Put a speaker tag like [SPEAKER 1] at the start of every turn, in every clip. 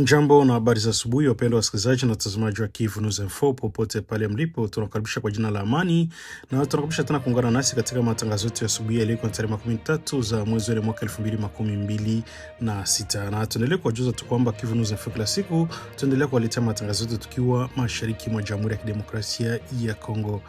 [SPEAKER 1] Mjambo na habari za asubuhi wapendwa wasikilizaji na watazamaji wa Kivu News Info popote pale mlipo, tunakaribisha kwa jina la amani na tunakaribisha tena kuungana nasi katika matangazo yetu ya asubuhi leo kwa tarehe 13 za mwezi wa mwaka 2026 na tuendelee kuwajuza tu kwamba Kivu News Info kila siku tuendelea kuwaletea matangazo yetu tukiwa mashariki mwa Jamhuri ya Kidemokrasia ya Kongo.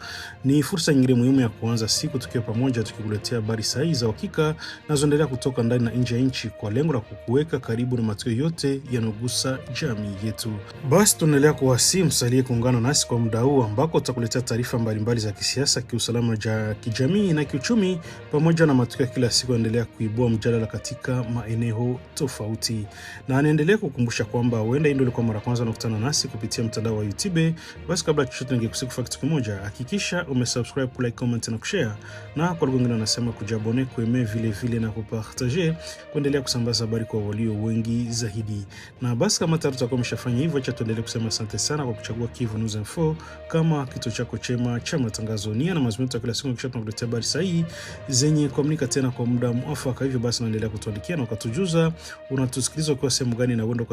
[SPEAKER 1] Ni fursa nyingine muhimu ya kuanza siku tukiwa pamoja tukikuletea habari sahihi za uhakika na zinaendelea kutoka ndani na nje ya nchi kwa lengo la kukuweka karibu na matukio yote yanayogusa jamii yetu. Basi tunaendelea kuwasihi msalie kuungana nasi kwa muda huu ambako tutakuletea taarifa mbalimbali za kisiasa, kiusalama, kijamii na kiuchumi pamoja na matukio kila siku yanaendelea kuibua mjadala katika maeneo tofauti. Na anaendelea kukumbusha kwamba huenda ndio ilikuwa mara kwanza unakutana nasi kupitia mtandao wa YouTube. Basi kabla chochote ningekusihi kitu kimoja, hakikisha umesubscribe, kulike, comment na kushare, na kwa lugha nyingine nasema kujabone, kueme vile na kupartager, kuendelea kusambaza habari kwa walio wengi zaidi. Na basi kama tayari tutakuwa umeshafanya hivyo, acha tuendelee kusema asante sana kwa kuchagua Kivu News Info kama kituo chako chema cha matangazo. Nia na mazungumzo ya kila siku kisha tunakuletea habari sahihi zenye kuaminika tena kwa muda mwafaka. Hivyo basi naendelea kutuandikia na ukatujuza unatusikiliza kwa sehemu gani, na uende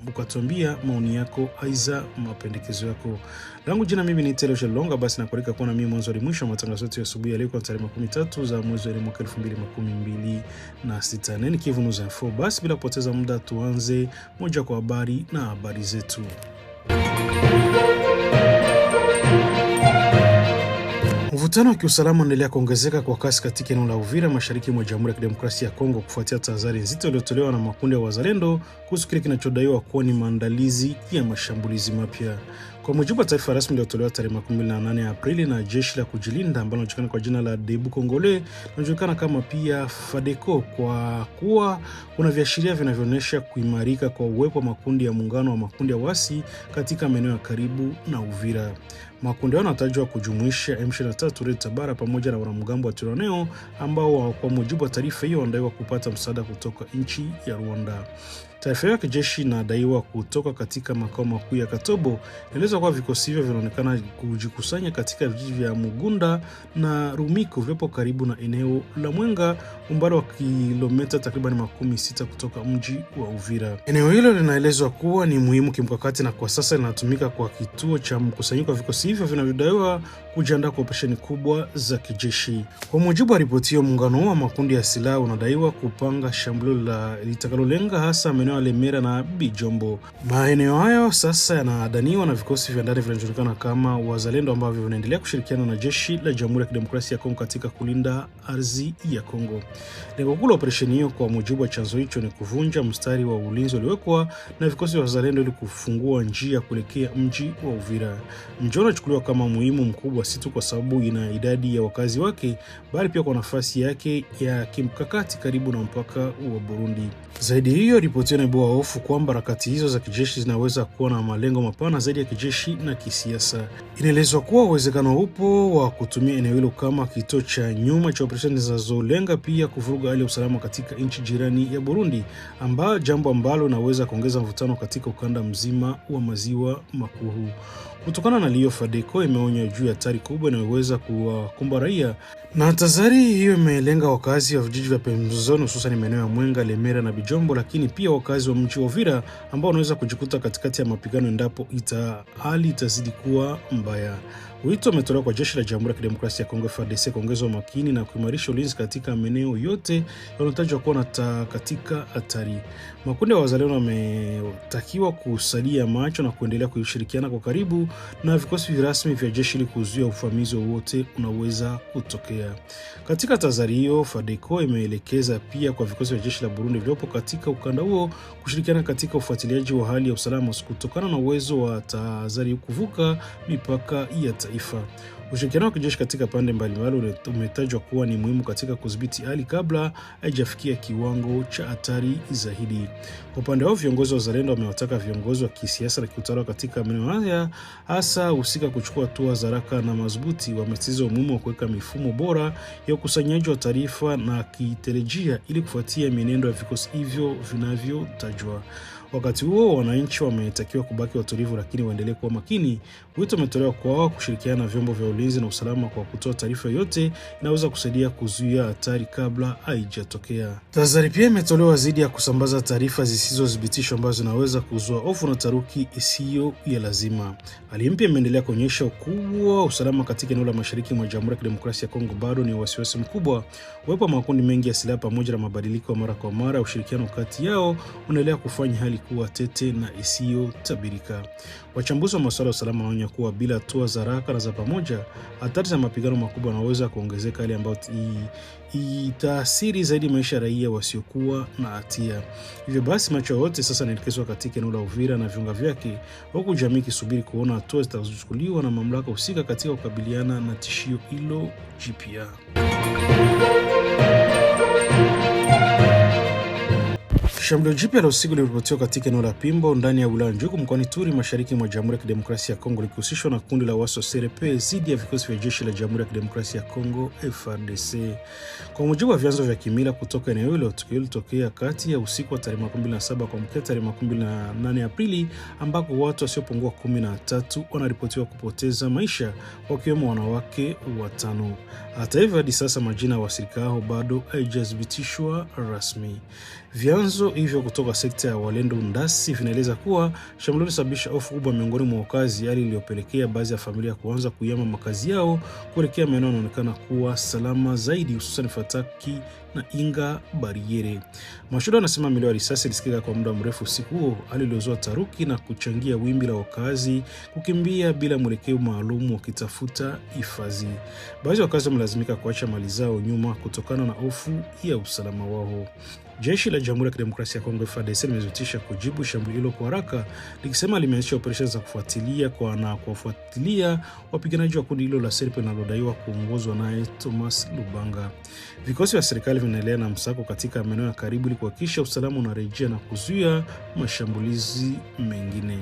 [SPEAKER 1] ukatuambia maoni yako aiza mapendekezo yako. Langu jina mimi ni Telo Shalonga. Basi nakualika kuwa na mimi mwanzo hadi mwisho wa matangazo yetu ya asubuhi leo kwa tarehe 13 za mwezi wa mwaka 2026. Nini Kivu News Info. Basi bila kupoteza muda tuanze moja kwa habari na habari zetu. Mvutano wa kiusalama unaendelea kuongezeka kwa kasi katika eneo la Uvira mashariki mwa Jamhuri ya Kidemokrasia ya Kongo kufuatia tahadhari nzito iliyotolewa na makundi ya wazalendo kuhusu kile kinachodaiwa kuwa ni maandalizi ya mashambulizi mapya. Kwa mujibu wa taarifa rasmi iliyotolewa tarehe 28 Aprili na jeshi la kujilinda ambalo linajulikana kwa jina la Debu Kongole, linajulikana kama pia FADECO, kwa kuwa kuna viashiria vinavyoonyesha kuimarika kwa uwepo wa makundi ya muungano wa makundi ya wasi katika maeneo ya karibu na Uvira. Makundi hayo yanatajwa kujumuisha M23 Red Tabara pamoja na wanamgambo wa Twirwaneho ambao kwa mujibu wa taarifa hiyo wanadaiwa kupata msaada kutoka nchi ya Rwanda. Taarifa ya kijeshi inadaiwa kutoka katika makao makuu ya Katobo. Inaeleza kuwa vikosi hivyo vinaonekana kujikusanya katika vijiji vya Mugunda na Rumiko vipo karibu na eneo la Mwenga, umbali wa kilomita takriban 60 kutoka mji wa Uvira. Eneo hilo linaelezwa kuwa ni muhimu kimkakati na kwa sasa linatumika kwa kituo cha mkusanyiko wa vikosi hivyo vinavyodaiwa kujiandaa kwa operesheni kubwa za kijeshi. Kwa mujibu wa ripoti hiyo, muungano huo wa makundi ya silaha unadaiwa kupanga shambulio litakalolenga hasa maeneo ya Lemera na Bijombo. Maeneo hayo sasa yanadaniwa na vikosi vya ndani vinavyojulikana kama wazalendo ambavyo vinaendelea kushirikiana na jeshi la Jamhuri ya Kidemokrasia ya Kongo katika kulinda ardhi ya Kongo. Lengo kuu la operesheni hiyo kwa mujibu wa chanzo hicho ni kuvunja mstari wa ulinzi uliowekwa na vikosi vya wazalendo ili kufungua njia kuelekea mji wa Uvira. Mji unachukuliwa kama muhimu mkubwa si tu kwa sababu ina idadi ya wakazi wake, bali pia kwa nafasi yake ya kimkakati karibu na mpaka wa Burundi. Zaidi hiyo, ripoti inaibua hofu kwamba harakati hizo za kijeshi zinaweza kuwa na malengo mapana zaidi ya kijeshi na kisiasa. Inaelezwa kuwa uwezekano upo wa kutumia eneo hilo kama kituo cha nyuma cha operesheni zinazolenga pia kuvuruga hali ya usalama katika nchi jirani ya Burundi, jambo ambalo linaweza kuongeza mvutano katika ukanda mzima wa maziwa makuu. Kutokana na hiyo, FADECO imeonya juu ya hatari kubwa inayoweza kuwakumba raia, na tahadhari hiyo imelenga wakazi wa vijiji vya pembezoni hususan maeneo ya Mwenga, Lemera na Bijombo, lakini pia wakazi wa mji wa Uvira ambao wanaweza kujikuta katikati ya mapigano endapo hali itazidi kuwa mbaya. Wito umetolewa kwa jeshi la Jamhuri ya Kidemokrasia ya Kongo FARDC kuongeza umakini na kuimarisha ulinzi katika maeneo yote yanayotajwa kuwa katika hatari. Makundi ya wazalendo wametakiwa kusalia macho na kuendelea kushirikiana kwa karibu na vikosi rasmi vya jeshi ili kuzuia uvamizi wowote unaweza kutokea. Katika tahadhari hiyo, FADECO imeelekeza pia kwa vikosi vya jeshi la Burundi vilivyopo katika ukanda huo kushirikiana katika ufuatiliaji wa hali ya usalama kutokana na uwezo wa tahadhari kuvuka mipaka ya taifa. Ushirikiano wa kijeshi katika pande mbalimbali umetajwa kuwa ni muhimu katika kudhibiti hali kabla haijafikia kiwango cha hatari zaidi. Kwa upande wao, viongozi wa wazalendo wamewataka viongozi wa kisiasa na kiutawala katika maeneo haya hasa husika kuchukua hatua za haraka na madhubuti. Wamesisitiza umuhimu wa kuweka mifumo bora ya ukusanyaji wa taarifa na kitelejia ili kufuatia mienendo ya vikosi hivyo vinavyotajwa. Wakati huo wananchi wametakiwa kubaki watulivu, lakini waendelee kuwa makini. Wito umetolewa kwao kushirikiana na vyombo vya ulinzi na usalama kwa kutoa taarifa yote inaweza kusaidia kuzuia hatari kabla haijatokea. Tahadhari pia imetolewa dhidi ya kusambaza taarifa zisizothibitishwa ambazo zinaweza kuzua hofu na taharuki isiyo ya lazima. Hali mpya imeendelea kuonyesha ukubwa wa usalama katika eneo la mashariki mwa Jamhuri ya Kidemokrasia ya Kongo bado ni wasiwasi mkubwa. Uwepo wa makundi mengi ya silaha pamoja na mabadiliko ya mara kwa mara, ushirikiano kati yao unaendelea kufanya hali kuwa tete na isiyotabirika. Wachambuzi wa masuala ya usalama wanaonya kuwa bila hatua za haraka na za pamoja, hatari za mapigano makubwa yanaweza kuongezeka, hali ambayo itaathiri zaidi maisha ya raia wasiokuwa na hatia. Hivyo basi macho yote sasa yanaelekezwa katika eneo la Uvira na viunga vyake, huku jamii ikisubiri kuona hatua zitakazochukuliwa na mamlaka husika katika kukabiliana na tishio hilo jipya. Shambulio jipya la usiku liliripotiwa katika eneo la Pimbo ndani ya wilaya Njugu mkoani Turi mashariki mwa Jamhuri ya Kidemokrasia ya Kongo likihusishwa na kundi la waasi wa CRP dhidi ya vikosi vya jeshi la Jamhuri ya Kidemokrasia ya Kongo FARDC. Kwa mujibu wa vyanzo vya kimila kutoka eneo hilo, tukio lilitokea kati ya usiku wa tarehe 27 kuamkia tarehe 28 Aprili ambako watu wasiopungua 13 wanaripotiwa kupoteza maisha wakiwemo wanawake 5. Hata hivyo hadi sasa majina ya wahusika hao bado haijathibitishwa rasmi. Vyanzo hivyo kutoka sekta ya Walendu Ndasi vinaeleza kuwa shambulio lilisababisha hofu kubwa miongoni mwa wakazi, hali iliyopelekea baadhi ya familia kuanza kuyama makazi yao kuelekea maeneo yanayoonekana kuwa salama zaidi, hususan Fataki na Inga Bariere. Mashuhuda wanasema milio ya risasi ilisikika kwa muda mrefu usiku huo, hali iliyozua taharuki na kuchangia wimbi la wakazi kukimbia bila mwelekeo maalum wakitafuta hifadhi. Baadhi ya wakazi wamelazimika kuacha mali zao nyuma kutokana na hofu ya usalama wao. Jeshi la Jamhuri ya Kidemokrasia ya Kongo FARDC limezotisha kujibu shambulio hilo kwa haraka, likisema limeanzisha operesheni za kufuatilia wapiganaji wa kundi hilo la CRP linalodaiwa kuongozwa naye Thomas Lubanga. Vikosi vya serikali vinaendelea na msako katika maeneo ya karibu ili kuhakikisha usalama unarejea na kuzuia mashambulizi mengine.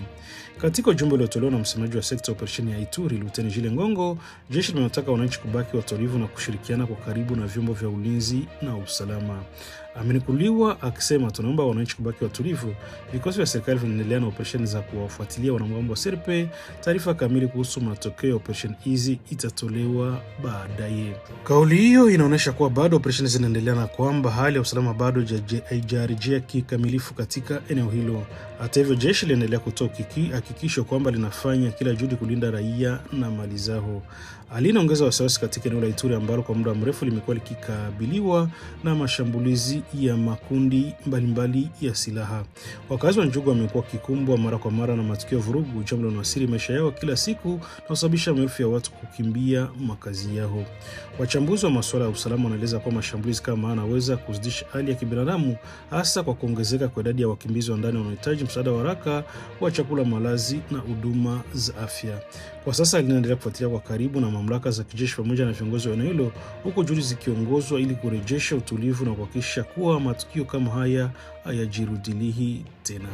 [SPEAKER 1] Katika ujumbe uliotolewa na msemaji wa sekta operesheni ya Ituri, Luteni Jile Ngongo, jeshi linataka wananchi kubaki watulivu na kushirikiana kwa karibu na vyombo vya ulinzi na usalama. Amenukuliwa akisema, tunaomba wananchi kubaki watulivu. Vikosi vya serikali vinaendelea na operesheni za kuwafuatilia wanamgambo wa CRP. Taarifa kamili kuhusu matokeo ya operesheni hizi itatolewa baadaye. Kauli hiyo inaonyesha kuwa bado operesheni zinaendelea na kwamba hali ya usalama bado haijarejea kikamilifu katika eneo hilo. Hata hivyo, jeshi linaendelea kutoa hakikisho kwamba linafanya kila juhudi kulinda raia na mali zao. Hali inaongeza wasiwasi katika eneo la Ituri ambalo kwa muda mrefu limekuwa likikabiliwa na mashambulizi ya makundi mbalimbali ya silaha. Wakazi wa Njugu wamekuwa kikumbwa mara kwa mara na matukio ya vurugu, jambo linaloathiri maisha yao kila siku na kusababisha maelfu ya watu kukimbia makazi yao. Wachambuzi wa masuala ya usalama wanaeleza kuwa mashambulizi kama yanaweza kuzidisha hali ya kibinadamu, hasa kwa kuongezeka kwa idadi ya wakimbizi wa ndani wanaohitaji msaada wa haraka wa chakula, malazi na huduma za afya. Kwa sasa linaendelea kufuatilia kwa karibu na mamlaka za kijeshi pamoja na viongozi wa eneo hilo, huku juhudi zikiongozwa ili kurejesha utulivu na kuhakikisha kuwa matukio kama haya hayajirudilihi tena.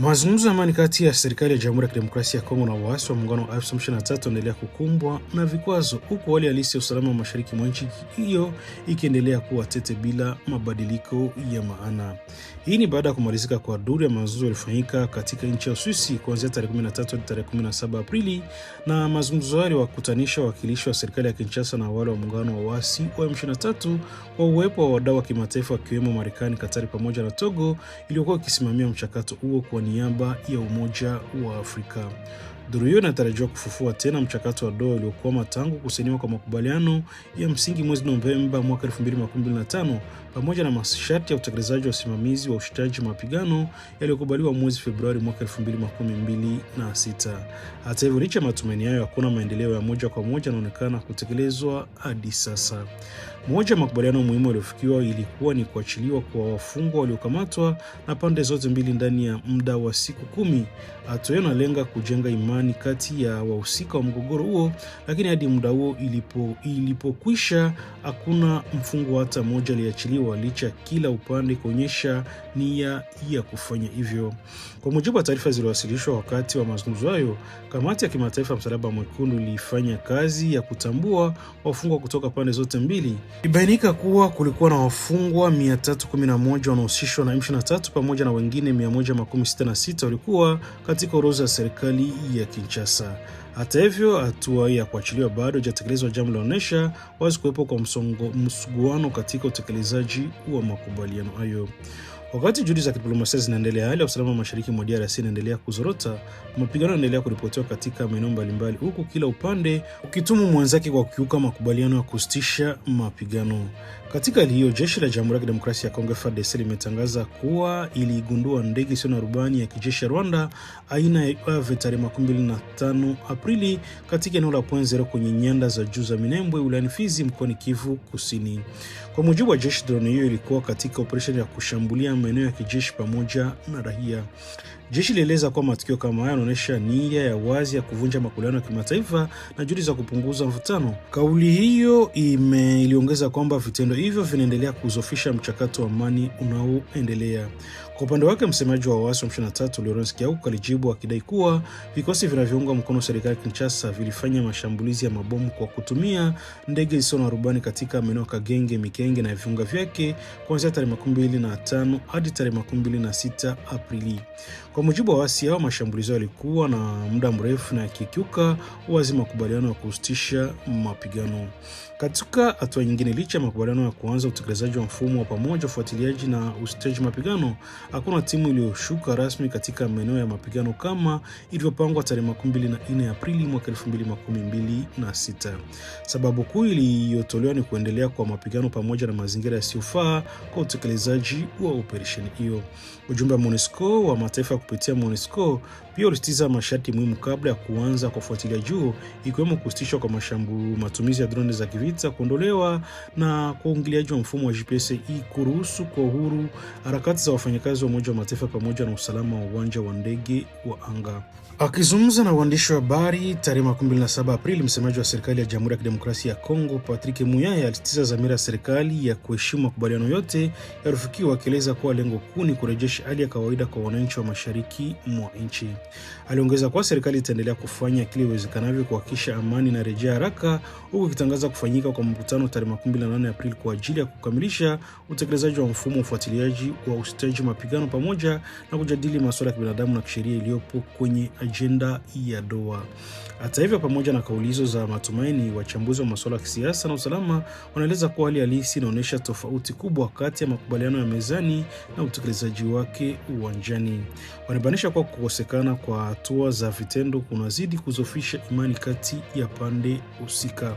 [SPEAKER 1] Mazungumzo ya amani kati ya serikali ya Jamhuri ya Kidemokrasia ya Kongo na waasi wa muungano wa M23 yanaendelea kukumbwa na vikwazo, huku hali halisi ya usalama wa mashariki mwa nchi hiyo ikiendelea kuwa tete bila mabadiliko ya maana. Hii ni baada ya kumalizika kwa duru ya mazungumzo yaliyofanyika katika nchi ya Uswisi kuanzia tarehe 13 hadi tarehe 17 Aprili, na mazungumzo hayo wakutanisha wawakilishi wa serikali ya Kinshasa na wale wa muungano wa waasi wa M23 kwa uwepo wa wadau wa kimataifa wakiwemo Marekani, Katari pamoja na Togo iliyokuwa ikisimamia mchakato huo kwa niaba ya Umoja wa Afrika. Duru hiyo inatarajiwa kufufua tena mchakato wa Doha uliokwama tangu kusainiwa kwa makubaliano ya msingi mwezi Novemba mwaka 2025 pamoja na masharti ya utekelezaji wa usimamizi wa ushitaji mapigano yaliyokubaliwa mwezi Februari mwaka 2026. Hata hivyo, licha ya matumaini hayo, hakuna maendeleo ya moja kwa moja yanaonekana kutekelezwa hadi sasa. Moja ya makubaliano muhimu yaliyofikiwa ilikuwa ni kuachiliwa kwa wafungwa waliokamatwa na pande zote mbili ndani ya muda wa siku 10. Hatua hiyo inalenga kujenga imani kati ya wahusika wa mgogoro huo, lakini hadi muda huo ilipokwisha hakuna mfungwa hata mmoja aliachiliwa, licha kila upande kuonyesha nia ya kufanya hivyo. Kwa mujibu wa taarifa zilizowasilishwa wakati wa mazungumzo hayo, kamati ya kimataifa Msalaba Mwekundu ilifanya kazi ya kutambua wafungwa kutoka pande zote mbili. Ibainika kuwa kulikuwa na wafungwa 311 wanaohusishwa na M23 pamoja na wengine 166 walikuwa katika orodha ya serikali ya Kinshasa. Hata hivyo, hatua ya kuachiliwa bado haijatekelezwa, jambo linaonyesha wazi kuwepo kwa msuguano katika utekelezaji wa makubaliano hayo. Wakati juhudi za kidiplomasia zinaendelea, hali ya usalama mashariki mwa DRC inaendelea kuzorota. Mapigano yanaendelea kuripotiwa katika maeneo mbalimbali, huku kila upande ukitumu mwenzake kwa kukiuka makubaliano ya kusitisha mapigano. Katika hali hiyo, jeshi la Jamhuri ya Kidemokrasia ya Kongo FARDC limetangaza kuwa iligundua ndege isiyo na rubani ya kijeshi ya Rwanda aina ya UAV tarehe 25 Aprili katika eneo la Point Zero kwenye nyanda za juu za Minembwe wilayani Fizi mkoani Kivu Kusini. Kwa mujibu wa jeshi, drone hiyo ilikuwa katika operesheni ya kushambulia maeneo ya kijeshi pamoja na raia. Jeshi lieleza kuwa matukio kama haya yanaonyesha nia ya wazi ya kuvunja makubaliano ya kimataifa na juhudi za kupunguza mvutano. Kauli hiyo iliongeza kwamba vitendo hivyo vinaendelea kuzofisha mchakato wa amani unaoendelea. Kwa upande wake, msemaji wa waasi wa M23 Laurent Kyaguka alijibu akidai kuwa vikosi vinavyounga mkono serikali ya Kinshasa vilifanya mashambulizi ya mabomu kwa kutumia ndege zisizo na rubani katika maeneo ya Kagenge, Mikenge na viunga vyake kuanzia tarehe 25 hadi tarehe 26 Aprili. Kwa mujibu wa waasi hao, mashambulizi yalikuwa na muda mrefu na yakikiuka wazi makubaliano ya kusitisha mapigano. Katika hatua nyingine, licha ya makubaliano ya kuanza utekelezaji wa mfumo wa pamoja ufuatiliaji na usitaji mapigano, hakuna timu iliyoshuka rasmi katika maeneo ya mapigano kama ilivyopangwa tarehe 24 Aprili mwaka 2026. Sababu kuu iliyotolewa ni kuendelea kwa mapigano pamoja na mazingira yasiyofaa kwa utekelezaji wa operesheni hiyo. Ujumbe wa MONUSCO wa mataifa kupitia MONUSCO pia ulisitiza masharti muhimu kabla ya kuanza kwa ufuatiliaji huo, ikiwemo kusitishwa kwa matumizi ya drone za kivita, kuondolewa na kuingiliaji wa mfumo wa GPS, kuruhusu kwa uhuru harakati za wafanyakazi wa Umoja wa Mataifa pamoja na usalama wa uwanja wa ndege wa anga. Akizungumza na waandishi wa habari tarehe 27 Aprili, msemaji wa serikali ya Jamhuri ya Kidemokrasia ya Kongo Patrick Muyaya alisitiza dhamira ya serikali ya kuheshimu makubaliano yote yaliyofikiwa, akieleza kuwa lengo kuu ni kurejesha hali ya kawaida kwa wananchi wa mashariki mwa nchi. Aliongeza kuwa serikali itaendelea kufanya kile iwezekanavyo kuhakikisha amani na rejea haraka, huku ikitangaza kufanyika kwa mkutano tarehe 28 Aprili kwa ajili ya kukamilisha utekelezaji wa mfumo wa ufuatiliaji wa usitaji mapigano pamoja na kujadili masuala ya kibinadamu na kisheria iliyopo kwenye ajenda ya Doha. Hata hivyo, pamoja na kauli hizo za matumaini, wachambuzi wa masuala ya kisiasa na usalama wanaeleza kuwa hali halisi inaonyesha tofauti kubwa kati ya makubaliano ya mezani na utekelezaji wake uwanjani. Wanabainisha kuwa kukosekana kwa hatua za vitendo kunazidi kuzofisha imani kati ya pande husika.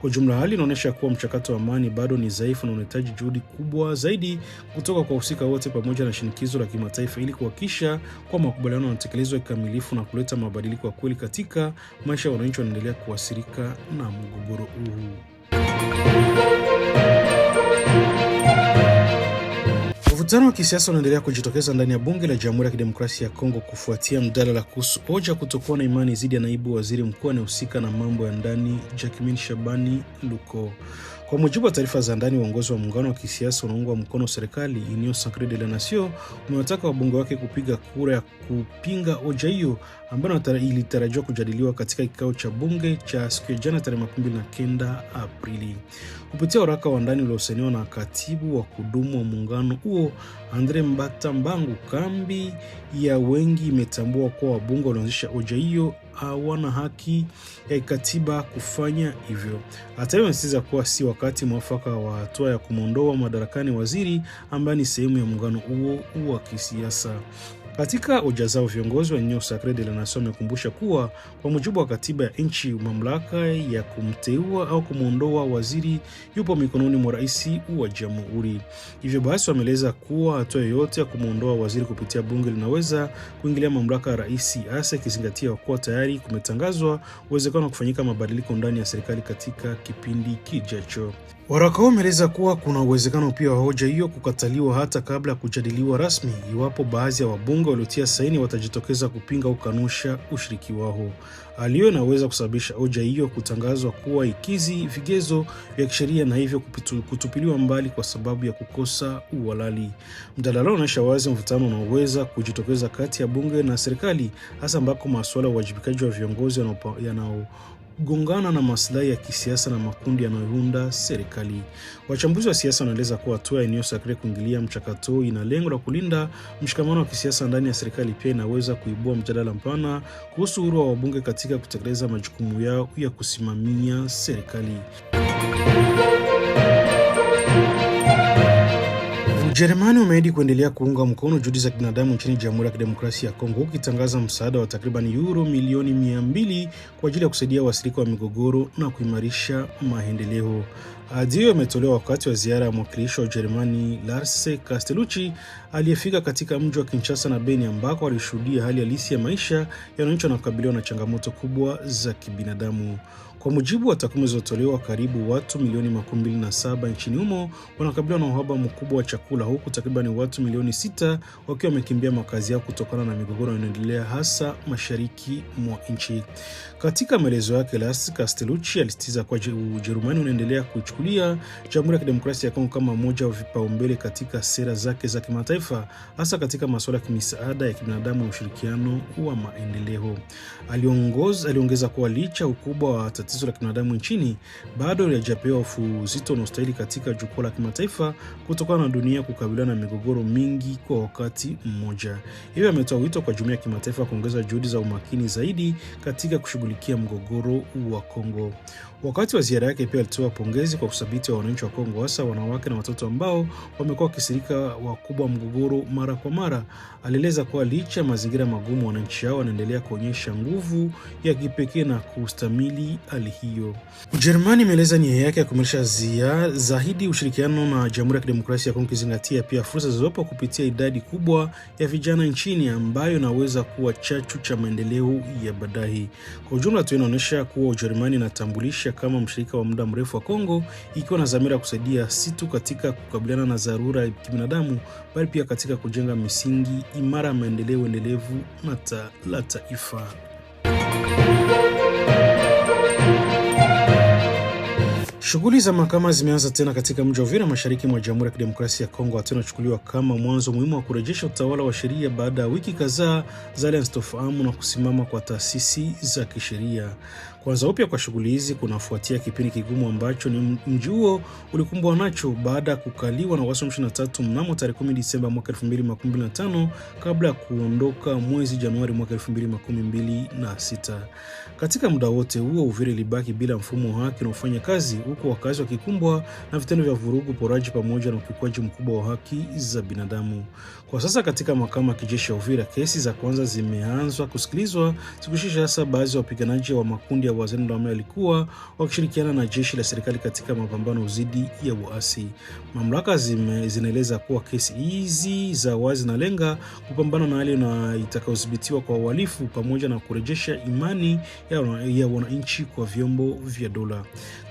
[SPEAKER 1] Kwa jumla, hali inaonyesha kuwa mchakato wa amani bado ni dhaifu na unahitaji juhudi kubwa zaidi kutoka kwa wahusika wote pamoja na shinikizo la kimataifa ili kuhakikisha kuwa makubaliano yanatekelezwa kikamilifu na kuleta mabadiliko ya kweli katika maisha ya wananchi wanaendelea kuathirika na mgogoro huu. Mvutano wa kisiasa unaendelea kujitokeza ndani ya bunge la Jamhuri ya Kidemokrasia ya Kongo kufuatia mjadala kuhusu hoja kutokuwa na imani dhidi ya naibu waziri mkuu anayehusika na mambo ya ndani Jacquemain Shabani Luko. Kwa mujibu wa taarifa za ndani, uongozi wa muungano wa kisiasa unaungwa mkono serikali Union Sacrée de la Nation umewataka wabunge wake kupiga kura ya kupinga hoja hiyo ambayo ilitarajiwa kujadiliwa katika kikao cha bunge cha siku ya jana tarehe 29 Aprili. Kupitia waraka wa ndani uliosainiwa na katibu wa kudumu wa muungano huo Andre Mbata Mbangu, kambi ya wengi imetambua kuwa wabunge walioanzisha hoja hiyo hawana haki ya katiba kufanya hivyo. Hata hivyo, inasisitiza kuwa si wakati mwafaka wa hatua ya kumwondoa madarakani waziri ambaye ni sehemu ya muungano huo wa kisiasa. Katika hoja zao, viongozi wa Union Sacrée de la Nation wamekumbusha kuwa kwa mujibu wa katiba ya nchi, mamlaka ya kumteua au kumwondoa waziri yupo mikononi mwa rais wa jamhuri. Hivyo basi, wameeleza kuwa hatua yoyote ya kumwondoa waziri kupitia bunge linaweza kuingilia mamlaka ya rais, hasa ikizingatia kuwa tayari kumetangazwa uwezekano wa kufanyika mabadiliko ndani ya serikali katika kipindi kijacho. Waraka huo umeeleza kuwa kuna uwezekano pia wa hoja hiyo kukataliwa hata kabla ya kujadiliwa rasmi, iwapo baadhi ya wabunge waliotia saini watajitokeza kupinga au kukanusha ushiriki wao. Hali hiyo inaweza kusababisha hoja hiyo kutangazwa kuwa ikizi vigezo vya kisheria na hivyo kutupiliwa mbali kwa sababu ya kukosa uhalali. Mjadala unaonyesha wazi mvutano unaoweza kujitokeza kati ya bunge na serikali, hasa ambako masuala ya uwajibikaji wa viongozi kugongana na maslahi ya kisiasa na makundi yanayounda serikali. Wachambuzi wa siasa wanaeleza kuwa hatua ya Union Sacrée kuingilia mchakato ina lengo la kulinda mshikamano wa kisiasa ndani ya serikali. Pia inaweza kuibua mjadala mpana kuhusu uhuru wa wabunge katika kutekeleza majukumu yao ya kusimamia serikali. Ujerumani umeahidi kuendelea kuunga mkono juhudi za kibinadamu nchini Jamhuri ya Kidemokrasia ya Kongo, ukitangaza msaada wa takriban euro milioni 200 kwa ajili ya kusaidia waathirika wa migogoro na kuimarisha maendeleo. Ahadi hiyo imetolewa wakati wa ziara ya mwakilishi wa Ujerumani Lars Castellucci aliyefika katika mji wa Kinshasa na Beni, ambako alishuhudia hali halisi ya maisha ya wananchi wanaokabiliwa na changamoto kubwa za kibinadamu. Kwa mujibu wa takwimu zilizotolewa, karibu watu milioni 27 nchini humo wanakabiliwa na uhaba mkubwa wa chakula, huku takriban watu milioni 6 wakiwa wamekimbia makazi yao kutokana na migogoro inayoendelea hasa mashariki mwa nchi. Katika maelezo yake, Lars Castellucci alisitiza kwa Ujerumani unaendelea kuichukulia Jamhuri ya Kidemokrasia ya Kongo kama moja wa vipaumbele katika sera zake za kimataifa, hasa katika masuala ya misaada ya kibinadamu na ushirikiano wa maendeleo. Aliongeza kuwa licha ukubwa wa tatizo la kibinadamu nchini, bado halijapewa uzito unaostahili katika jukwaa la kimataifa kutokana na dunia kukabiliana na migogoro mingi kwa wakati mmoja. Hivyo ametoa wito kwa jumuiya ya kimataifa kuongeza juhudi za umakini zaidi katika kushughulikia mgogoro wa Kongo. Wakati wa ziara yake pia alitoa pongezi kwa uthabiti wa wananchi wa Kongo, hasa wanawake na watoto ambao wamekuwa wakisirika wakubwa mgogoro mara kwa mara. Alieleza kuwa licha ya mazingira magumu, wananchi hao wanaendelea kuonyesha nguvu ya kipekee na kustamili hali hiyo. Ujerumani imeeleza nia yake ya kuimarisha zaidi ushirikiano na Jamhuri ya Kidemokrasia ya Kongo, kizingatia pia fursa zilizopo kupitia idadi kubwa ya vijana nchini ambayo inaweza kuwa chachu cha maendeleo ya baadaye. Kwa ujumla tu inaonyesha kuwa Ujerumani inatambulisha kama mshirika wa muda mrefu wa Kongo, ikiwa na dhamira kusaidia si tu katika kukabiliana na dharura ya kibinadamu, bali pia katika kujenga misingi imara ya maendeleo endelevu la taifa. Shughuli za mahakama zimeanza tena katika mji wa Uvira, mashariki mwa Jamhuri ya Kidemokrasia ya Kongo. Hatua inachukuliwa kama mwanzo muhimu wa kurejesha utawala wa sheria baada ya wiki kadhaa za sintofahamu na kusimama kwa taasisi za kisheria. Kuanza upya kwa shughuli hizi kunafuatia kipindi kigumu ambacho ni mji huo ulikumbwa nacho baada ya kukaliwa na waasi wa M23 mnamo tarehe 10 Disemba mwaka 2025 kabla ya kuondoka mwezi Januari mwaka 2026. Katika muda wote huo, Uvira ilibaki bila mfumo wa haki na ufanya kazi, huku wakazi wakikumbwa na vitendo vya vurugu, poraji pamoja na ukiukwaji mkubwa wa haki za binadamu. Kwa sasa katika mahakama ya kijeshi ya Uvira, kesi za kwanza zimeanzwa kusikilizwa, zikihusisha hasa baadhi ya wapiganaji wa makundi ya wazalendo ambao walikuwa wakishirikiana na jeshi la serikali katika mapambano dhidi ya uasi. Mamlaka zinaeleza kuwa kesi hizi za wazi na lenga kupambana na hali na itakayodhibitiwa kwa uhalifu pamoja na kurejesha imani ya wananchi kwa vyombo vya dola.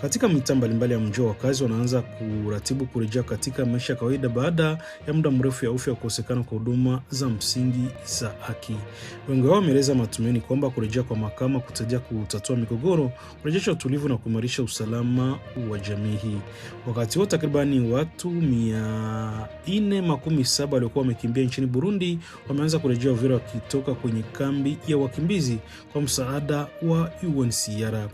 [SPEAKER 1] Katika mitaa mbalimbali ya mji, wakazi wanaanza kuratibu kurejea katika maisha ya kawaida baada ya muda mrefu ya hofu ya kukosekana kwa huduma za msingi za haki. Wengi wao wameeleza matumaini kwamba kurejea kwa mahakama kutasaidia kutatua migogoro, kurejesha utulivu na kuimarisha usalama wa jamii hii. Wakati huo takribani watu 417 waliokuwa wamekimbia nchini Burundi wameanza kurejea Uvira wakitoka kwenye kambi ya wakimbizi kwa msaada wa UNHCR.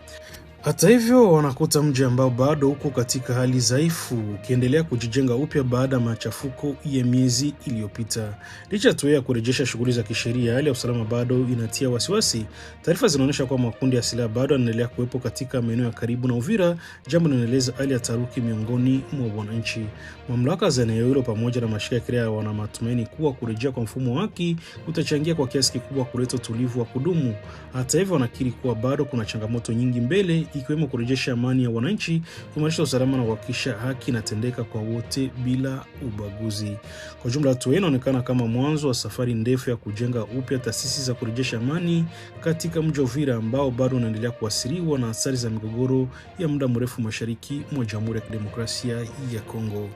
[SPEAKER 1] Hata hivyo, wanakuta mji ambao bado uko katika hali dhaifu ukiendelea kujijenga upya baada ya machafuko ya miezi iliyopita. Licha tu ya kurejesha shughuli za kisheria, hali ya usalama bado inatia wasiwasi. Taarifa zinaonyesha kuwa makundi ya silaha bado yanaendelea kuwepo katika maeneo ya karibu na Uvira, jambo linaloeleza hali ya taharuki miongoni mwa wananchi. Mamlaka za eneo hilo pamoja na mashirika ya kiraia wana matumaini kuwa kurejea kwa mfumo wa haki utachangia kwa kiasi kikubwa kuleta utulivu wa kudumu. Hata hivyo, wanakiri kuwa bado kuna changamoto nyingi mbele, ikiwemo kurejesha amani ya wananchi, kuimarisha usalama na kuhakikisha haki inatendeka kwa wote bila ubaguzi. Kwa jumla, hatua hii inaonekana kama mwanzo wa safari ndefu ya kujenga upya taasisi za kurejesha amani katika mji wa Uvira ambao bado unaendelea kuathiriwa na athari za migogoro ya muda mrefu mashariki mwa Jamhuri ya Kidemokrasia ya Kongo.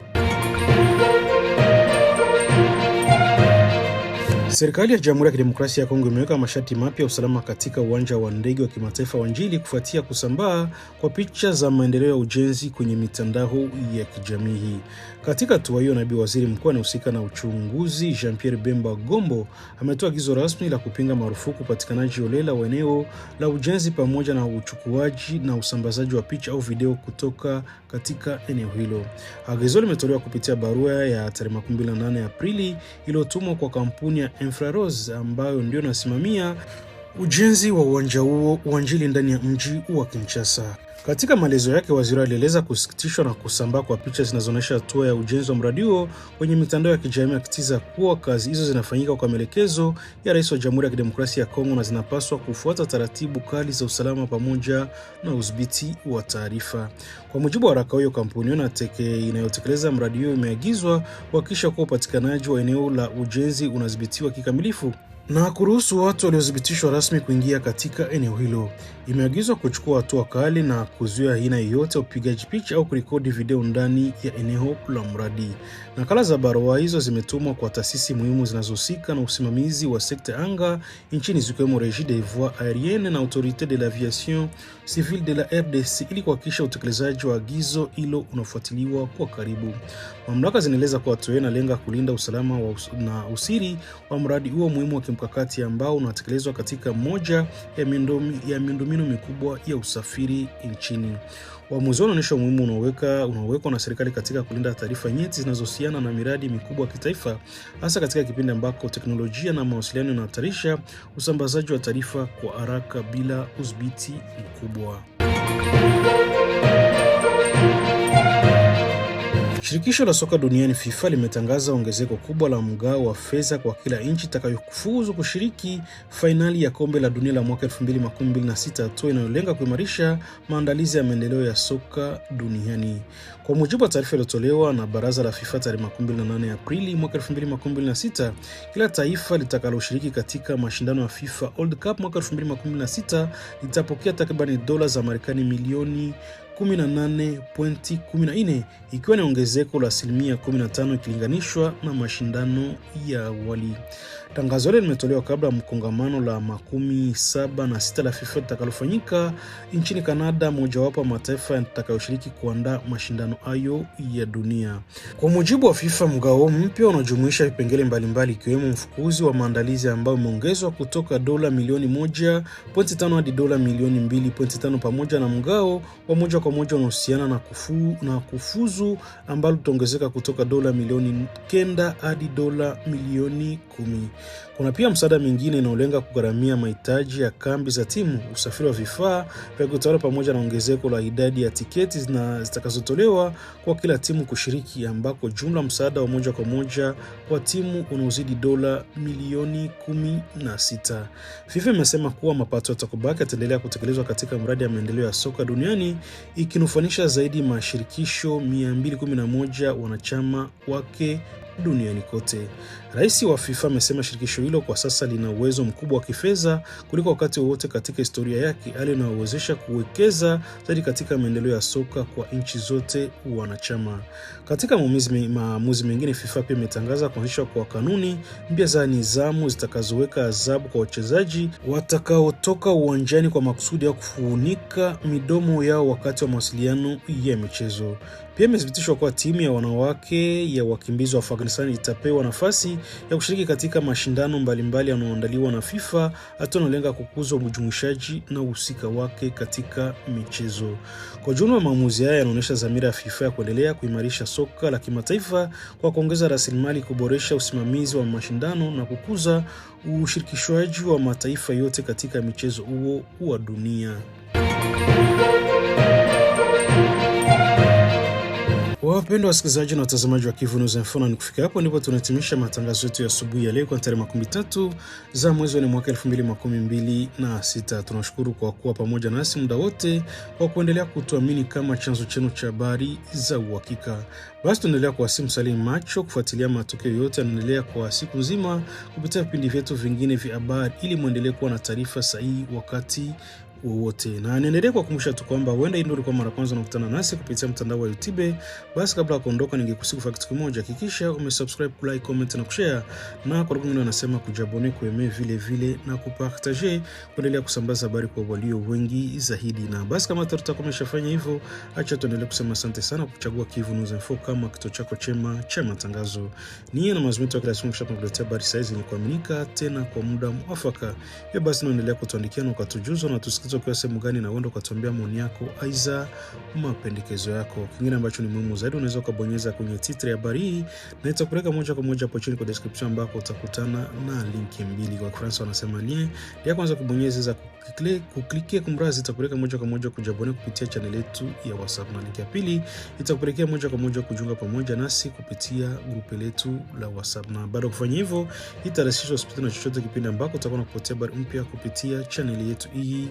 [SPEAKER 1] Serikali ya Jamhuri ya Kidemokrasia ya Kongo imeweka masharti mapya ya usalama katika uwanja wa ndege wa kimataifa wa Njili kufuatia kusambaa kwa picha za maendeleo ya ujenzi kwenye mitandao ya kijamii. Katika hatua hiyo, naibu waziri mkuu anayehusika na uchunguzi Jean-Pierre Bemba Gombo ametoa agizo rasmi la kupinga marufuku upatikanaji holela wa eneo la ujenzi pamoja na uchukuaji na usambazaji wa picha au video kutoka katika eneo hilo. Agizo limetolewa kupitia barua ya tarehe 28 Aprili iliyotumwa kwa kampuni ya Infrarose ambayo ndio inasimamia ujenzi wa uwanja huo uanjili ndani ya mji wa Kinshasa. Katika maelezo yake, waziri alieleza kusikitishwa na kusambaa kwa picha zinazoonyesha hatua ya ujenzi wa mradi huo kwenye mitandao ya kijamii, akisisitiza kuwa kazi hizo zinafanyika kwa maelekezo ya Rais wa Jamhuri ya Kidemokrasia ya Kongo na zinapaswa kufuata taratibu kali za usalama pamoja na udhibiti wa taarifa. Kwa mujibu wa waraka huo, kampuni inayotekeleza mradi huo imeagizwa kuhakikisha kuwa upatikanaji wa eneo la ujenzi unadhibitiwa kikamilifu na kuruhusu watu waliothibitishwa rasmi kuingia katika eneo hilo. Imeagizwa kuchukua hatua kali na kuzuia aina yoyote ya upigaji picha au kurekodi video ndani ya eneo la mradi. Nakala za barua hizo zimetumwa kwa taasisi muhimu zinazohusika na usimamizi wa sekta anga nchini, zikiwemo Régie des Voies Aériennes na Autorité de l'Aviation Civile de la RDC, ili kuhakikisha utekelezaji wa agizo hilo unafuatiliwa kwa karibu. Mamlaka zinaeleza kuwa hatua hiyo inalenga kulinda usalama na usiri wa mradi huo muhimu wa kimkakati ambao unatekelezwa katika moja ya miundombinu mikubwa ya usafiri nchini. Uamuzi unaonyesha umuhimu unaowekwa na serikali katika kulinda taarifa nyeti zinazohusiana na miradi mikubwa ya kitaifa, hasa katika kipindi ambako teknolojia na mawasiliano yanahatarisha usambazaji wa taarifa kwa haraka bila udhibiti mkubwa. Shirikisho la soka duniani FIFA limetangaza ongezeko kubwa la mgao wa fedha kwa kila nchi itakayofuzu kushiriki fainali ya kombe la dunia la mwaka 2026, hatua inayolenga kuimarisha maandalizi ya maendeleo ya soka duniani. Kwa mujibu wa taarifa iliyotolewa na baraza la FIFA tarehe 28 Aprili mwaka 2026, kila taifa litakaloshiriki katika mashindano ya FIFA World Cup mwaka 2026 litapokea takriban dola za Marekani milioni 18.14, ikiwa ni ongezeko la 15% ikilinganishwa na mashindano ya awali. Tangazo hilo limetolewa kabla ya mkongamano la 76 la FIFA litakalofanyika nchini Canada, mojawapo wa mataifa yatakayoshiriki kuandaa mashindano hayo ya dunia. Kwa mujibu wa FIFA, mgao mpya unajumuisha vipengele mbalimbali ikiwemo mfukuzi wa maandalizi ambao umeongezwa kutoka dola milioni 1.5 hadi dola milioni 2.5 pamoja na mgao wa moja kwa moja unahusiana na kufuzu ambalo litaongezeka kutoka dola milioni 9 hadi dola milioni 10. Kuna pia msaada mingine inayolenga kugharamia mahitaji ya kambi za timu, usafiri wa vifaa vya kutawala pamoja na ongezeko la idadi ya tiketi zitakazotolewa kwa kila timu kushiriki, ambako jumla msaada wa moja kwa moja kwa timu unaozidi dola milioni 16. FIFA imesema kuwa mapato yatakayobaki yataendelea kutekelezwa katika mradi ya maendeleo ya soka duniani, ikinufanisha zaidi mashirikisho 211 wanachama wake duniani kote. Rais wa FIFA amesema shirikisho hilo kwa sasa lina uwezo mkubwa wa kifedha kuliko wakati wowote katika historia yake, hali inayowezesha kuwekeza zaidi katika maendeleo ya soka kwa nchi zote wanachama. Katika maamuzi mengine, FIFA pia imetangaza kuanzishwa kwa kanuni mpya za nidhamu zitakazoweka adhabu kwa wachezaji watakaotoka uwanjani kwa makusudi ya kufunika midomo yao wakati wa mawasiliano ya michezo. Pia imethibitishwa kuwa timu ya wanawake ya wakimbizi wa Afghanistan itapewa nafasi ya kushiriki katika mashindano mbalimbali yanayoandaliwa na FIFA, hatua inalenga kukuza ujumuishaji na uhusika wake katika michezo. Kwa jumla, maamuzi haya yanaonyesha dhamira ya FIFA ya kuendelea kuimarisha soka la kimataifa kwa kuongeza rasilimali, kuboresha usimamizi wa mashindano na kukuza ushirikishwaji wa mataifa yote katika michezo huo wa dunia. Wapendwa wasikilizaji na watazamaji wa Kivu News Info, ni kufika hapo ndipo tunahitimisha matangazo yetu ya asubuhi ya leo kwa tarehe 13 za mwezi wa mwaka 2026. Tunashukuru kwa kuwa pamoja nasi muda wote, kwa kuendelea kutuamini kama chanzo chenu cha habari za uhakika. Basi tuendelea kuwasimu salimu macho kufuatilia matokeo yote yanaendelea kwa siku nzima kupitia vipindi vyetu vingine vya habari, ili muendelee kuwa na taarifa sahihi wakati wowote. Na niendelee kukumbusha tu kwamba huenda hii ndio ilikuwa mara kwanza unakutana nasi kupitia mtandao wa YouTube. Basi kabla ya kuondoka, ningekusihi kufanya kitu kimoja: hakikisha umesubscribe, like, comment na kushare, na kwa wengine wanasema kujabone, kueme vile vile na kupartager, kuendelea kusambaza habari kwa walio wengi zaidi. Na basi kama tutakuwa tumeshafanya hivyo, acha tuendelee kusema asante sana kuchagua Kivu News Info kama kituo chako chema cha matangazo. Ni na mazungumzo ya kila siku kuletea habari saizi ni kuaminika tena kwa muda mwafaka. Basi naendelea kutuandikia na ukatujuza na tusikize kwa sehemu gani, na uende ukatuambia maoni yako aiza mapendekezo yako. Kingine ambacho ni muhimu zaidi, unaweza kubonyeza kwenye titre ya habari hii na itakupeleka moja kwa moja hapo chini kwa description ambako utakutana na linki mbili. Kwa Kifaransa wanasema lien ya kwanza kubonyeza za kuklikia kumrazi itakupeleka moja kwa moja kujabone kupitia channel yetu ya WhatsApp, na linki ya pili itakupelekea moja kwa moja kujiunga pamoja nasi kupitia grupu letu la WhatsApp. Na baada ya kufanya hivyo, itarahisisha usipite na chochote kipindi ambako utakuwa unakupatia habari mpya kupitia channel yetu hii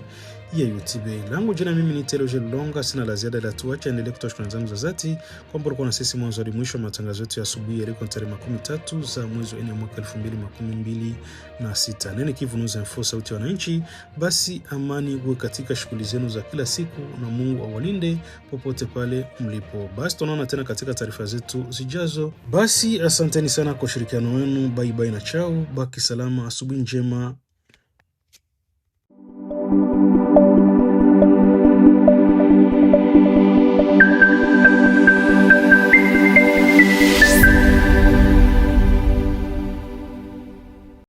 [SPEAKER 1] ya YouTube. Langu jina mimi ni Teloje Longa, sina la ziada ila tuache endelee kutoa shukrani zangu za dhati kwamba ulikuwa na sisi mwanzo hadi mwisho wa matangazo yetu ya asubuhi ya leo tarehe 13 za mwezi wa 4 mwaka 2026. Nene Kivu News Info, sauti ya wananchi. Basi amani uwe katika shughuli zenu za kila siku na Mungu awalinde popote pale mlipo. Basi tunaona tena katika taarifa zetu zijazo. Basi asanteni sana kwa ushirikiano wenu. Bye bye na chao. Baki salama, asubuhi njema.